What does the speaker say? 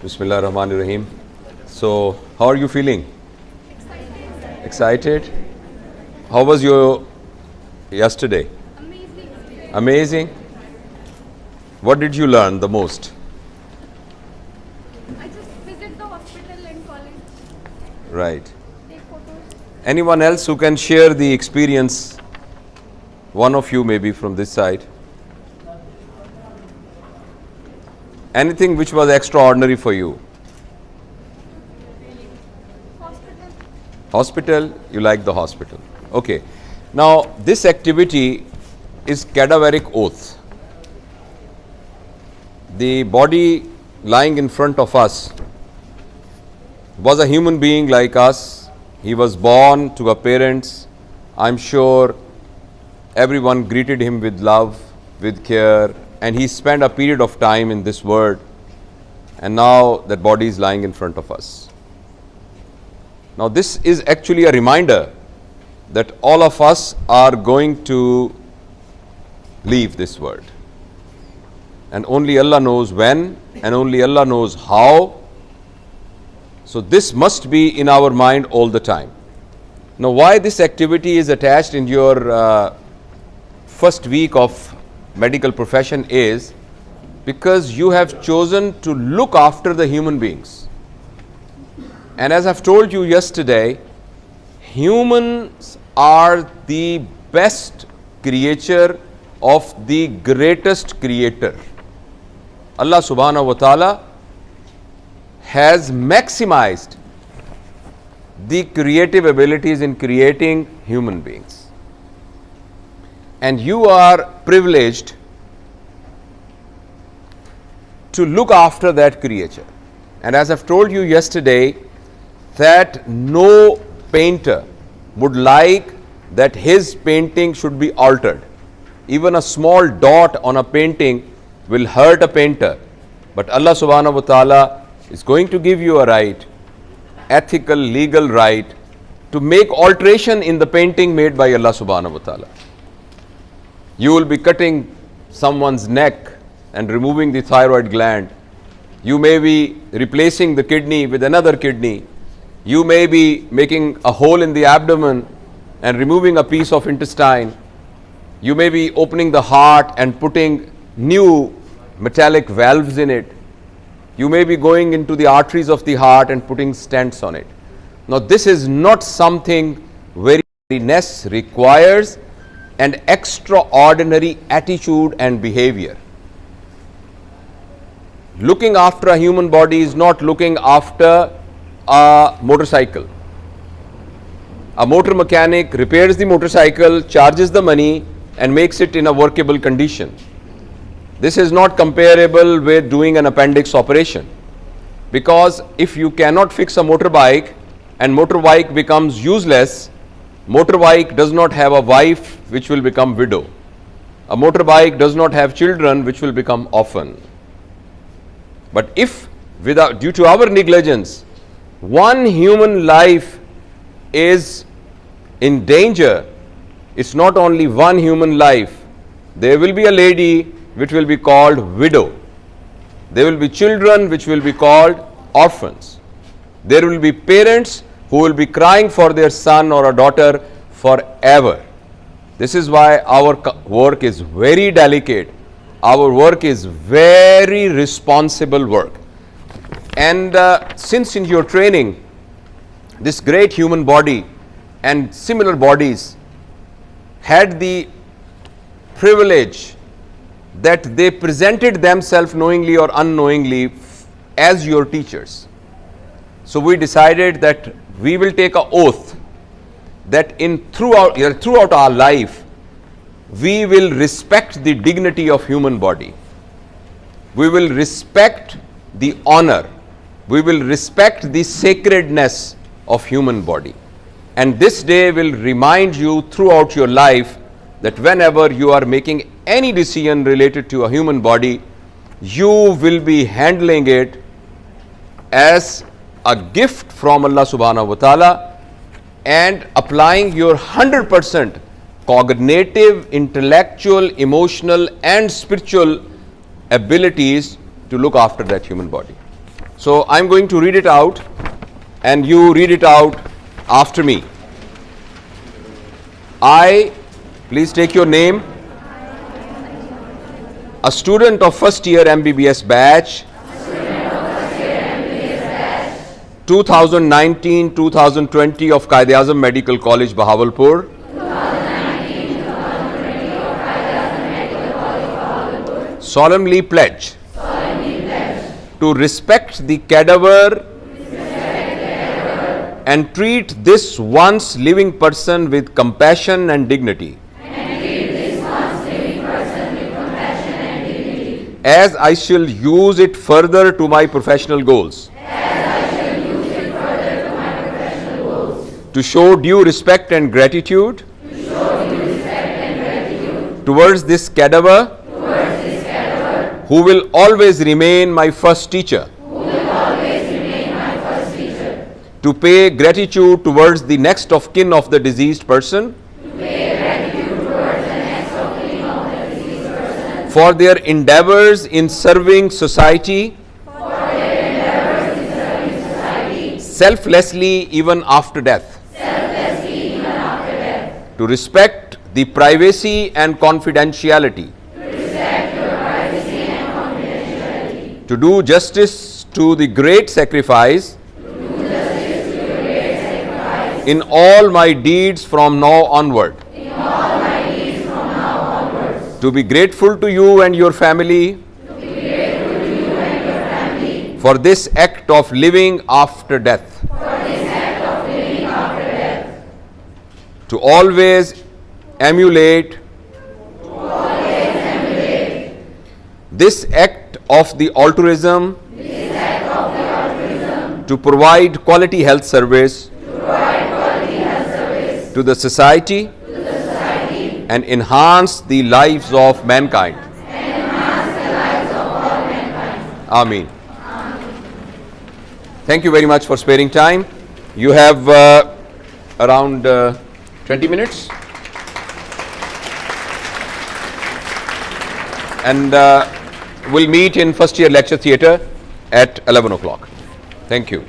Bismillah Rahman Rahim. So, how are you feeling? Excited? How was your yesterday? Amazing. What did you learn the most? I just visit the hospital and college, Right. take photos. Anyone else who can share the experience? One of you maybe from this side. Anything which was extraordinary for you? Hospital. Hospital, you like the hospital. Okay. Now, this activity is cadaveric oath. The body lying in front of us was a human being like us. He was born to our parents. I'm sure everyone greeted him with love, with care, and he spent a period of time in this world. And now that body is lying in front of us. Now, this is actually a reminder that all of us are going to leave this world. And only Allah knows when, and only Allah knows how. So this must be in our mind all the time. Now, why this activity is attached in your first week of medical profession is because you have chosen to look after the human beings. And as I've told you yesterday, humans are the best creature of the greatest creator. Allah subhanahu wa ta'ala has maximized the creative abilities in creating human beings. And you are privileged to look after that creature. And as I've told you yesterday, that no painter would like that his painting should be altered. Even a small dot on a painting will hurt a painter. But Allah subhanahu wa ta'ala is going to give you a right, ethical, legal right, to make alteration in the painting made by Allah subhanahu wa ta'ala. You will be cutting someone's neck and removing the thyroid gland. You may be replacing the kidney with another kidney. You may be making a hole in the abdomen and removing a piece of intestine. You may be opening the heart and putting new metallic valves in it. You may be going into the arteries of the heart and putting stents on it. Now, this is not something very holiness requires an extraordinary attitude and behavior. Looking after a human body is not looking after a motorcycle. A motor mechanic repairs the motorcycle, charges the money, and makes it in a workable condition. This is not comparable with doing an appendix operation, because if you cannot fix a motorbike and motorbike becomes useless, motorbike does not have a wife which will become widow. A motorbike does not have children which will become orphan. But if due to our negligence, one human life is in danger, it's not only one human life. There will be a lady which will be called widow. There will be children which will be called orphans. There will be parents who will be crying for their son or a daughter forever. This is why our work is very delicate. Our work is very responsible work. And since in your training, this great human body and similar bodies had the privilege that they presented themselves knowingly or unknowingly as your teachers. So we decided that we will take an oath that throughout our life, we will respect the dignity of human body. We will respect the honor. We will respect the sacredness of human body. And this day will remind you throughout your life that whenever you are making any decision related to a human body, you will be handling it as a gift from Allah subhanahu wa ta'ala and applying your 100% cognitive, intellectual, emotional and spiritual abilities to look after that human body. So I'm going to read it out and you read it out after me. I, please take your name, a student of first year MBBS batch, 2019-2020 of Quaid-e-Azam Medical College, Bahawalpur. Solemnly pledge to respect the cadaver and treat this once living person with compassion and dignity. As I shall use it further to my professional goals. To show due respect and gratitude. Towards this cadaver. Who will always remain my first teacher. To pay gratitude towards the next of kin of the deceased person. For their endeavors in serving society. Selflessly even after death. To respect the privacy and confidentiality. To do justice to the great sacrifice. In all my deeds from now onward. To be grateful to you and your family. For this act of living after death. To always emulate this act of the altruism to provide quality health service to the society and enhance the lives of mankind. Ameen. Thank you very much for sparing time. You have around 20 minutes. And we'll meet in first year lecture theatre at 11 o'clock. Thank you.